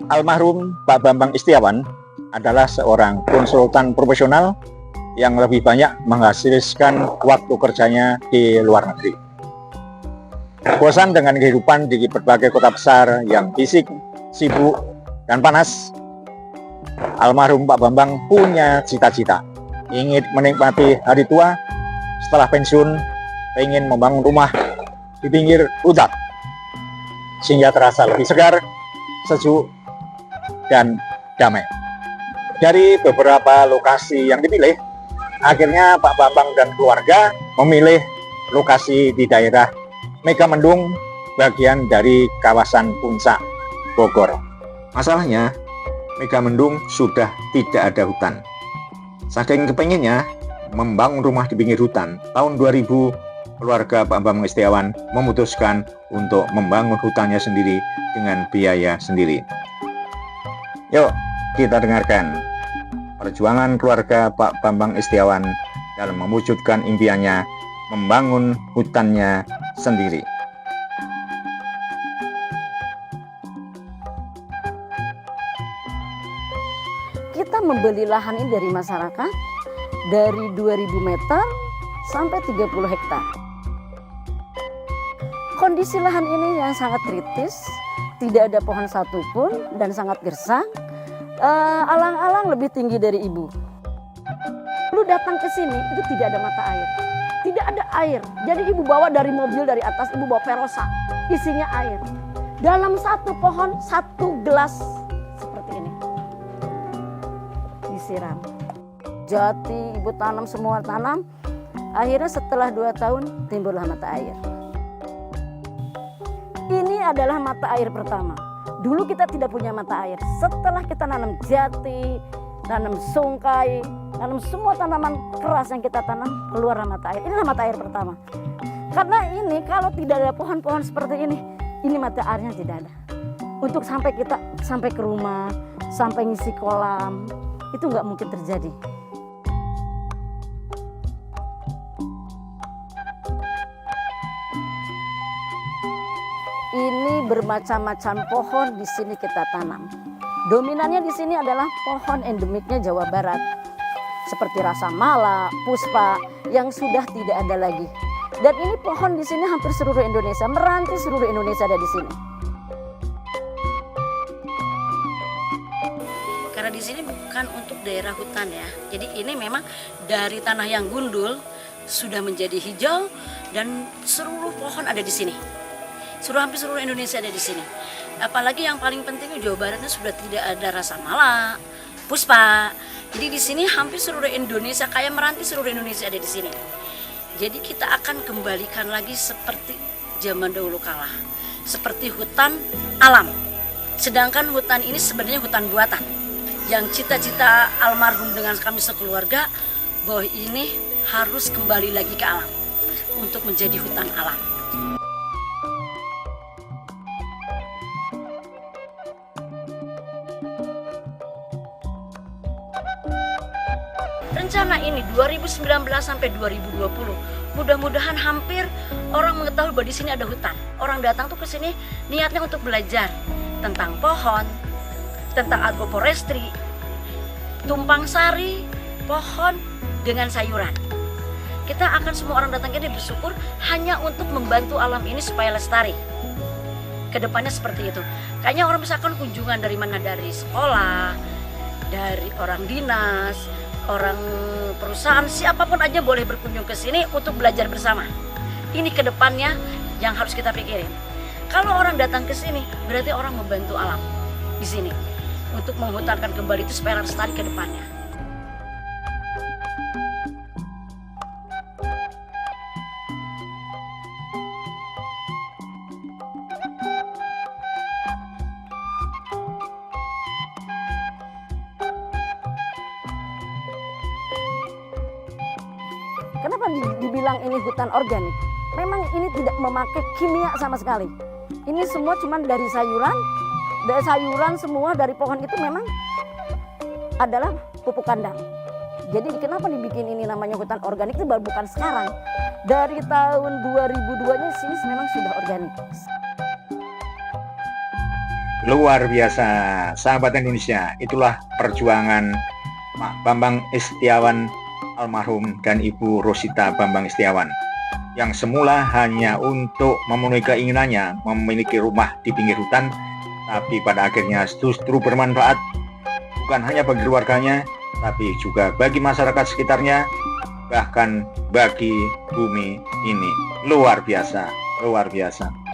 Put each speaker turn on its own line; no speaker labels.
Almarhum Pak Bambang Istiawan adalah seorang konsultan profesional yang lebih banyak menghasilkan waktu kerjanya di luar negeri. Bosan dengan kehidupan di berbagai kota besar yang fisik, sibuk, dan panas, almarhum Pak Bambang punya cita-cita, ingin menikmati hari tua setelah pensiun, ingin membangun rumah di pinggir hutan, sehingga terasa lebih segar, sejuk, dan damai. Dari beberapa lokasi yang dipilih, akhirnya Pak Bambang dan keluarga memilih lokasi di daerah Megamendung, bagian dari kawasan Puncak Bogor. Masalahnya, Megamendung sudah tidak ada hutan. Saking kepengennya membangun rumah di pinggir hutan, tahun 2000 keluarga Pak Bambang Istiawan memutuskan untuk membangun hutannya sendiri dengan biaya sendiri. Yuk kita dengarkan perjuangan keluarga Pak Bambang Istiawan dalam mewujudkan impiannya membangun hutannya sendiri.
Kita membeli lahan ini dari masyarakat dari 2000 meter sampai 30 hektar. Kondisi lahan ini yang sangat kritis, tidak ada pohon satupun dan sangat gersang. Alang-alang lebih tinggi dari ibu. Lu datang ke sini itu tidak ada mata air, tidak ada air. Jadi ibu bawa dari mobil dari atas, ibu bawa perosa, isinya air. Dalam satu pohon 1 gelas seperti ini disiram. Jati ibu tanam semua tanam. Akhirnya setelah 2 tahun timbullah mata air. Ini adalah mata air pertama. Dulu kita tidak punya mata air. Setelah kita nanam jati, nanam sungkai, nanam semua tanaman keras yang kita tanam, keluarlah mata air. Inilah mata air pertama. Karena ini kalau tidak ada pohon-pohon seperti ini mata airnya tidak ada. Untuk kita sampai ke rumah, sampai ngisi kolam, itu nggak mungkin terjadi. Ini bermacam-macam pohon di sini kita tanam. Dominannya di sini adalah pohon endemiknya Jawa Barat. Seperti rasa mala, puspa yang sudah tidak ada lagi. Dan ini pohon di sini hampir seluruh Indonesia, meranti seluruh Indonesia ada di sini. Karena di sini bukan untuk daerah hutan ya. Jadi ini memang dari tanah yang gundul sudah menjadi hijau dan seluruh pohon ada di sini. Hampir seluruh Indonesia ada di sini. Apalagi yang paling penting Jawa Baratnya sudah tidak ada rasa mala, puspa. Jadi di sini hampir seluruh Indonesia, kayak meranti seluruh Indonesia ada di sini. Jadi kita akan kembalikan lagi seperti zaman dahulu kala, seperti hutan alam. Sedangkan hutan ini sebenarnya hutan buatan. Yang cita-cita almarhum dengan kami sekeluarga bahwa ini harus kembali lagi ke alam untuk menjadi hutan alam. Rencana ini 2019 sampai 2020, mudah-mudahan hampir orang mengetahui bahwa di sini ada hutan. Orang datang tuh ke sini niatnya untuk belajar tentang pohon, tentang agroforestry, tumpang sari, pohon dengan sayuran. Kita akan semua orang datang ini bersyukur hanya untuk membantu alam ini supaya lestari. Kedepannya seperti itu. Kayaknya orang misalkan kunjungan dari mana, dari sekolah, dari orang dinas, orang perusahaan, siapapun aja boleh berkunjung ke sini untuk belajar bersama. Ini kedepannya yang harus kita pikirin. Kalau orang datang ke sini, berarti orang membantu alam di sini untuk menghutankan kembali itu supaya lestari ke depannya. Kenapa dibilang ini hutan organik? Memang ini tidak memakai kimia sama sekali. Ini semua cuma dari sayuran semua dari pohon itu memang adalah pupuk kandang. Jadi kenapa dibikin ini namanya hutan organik itu bukan sekarang. Dari tahun 2002-nya sini memang sudah organik.
Luar biasa, sahabat Indonesia. Itulah perjuangan Pak Bambang Setiawan almarhum dan Ibu Rosita Bambang Setiawan, yang semula hanya untuk memenuhi keinginannya memiliki rumah di pinggir hutan, tapi pada akhirnya justru bermanfaat bukan hanya bagi keluarganya, tapi juga bagi masyarakat sekitarnya, bahkan bagi bumi ini. Luar biasa, luar biasa.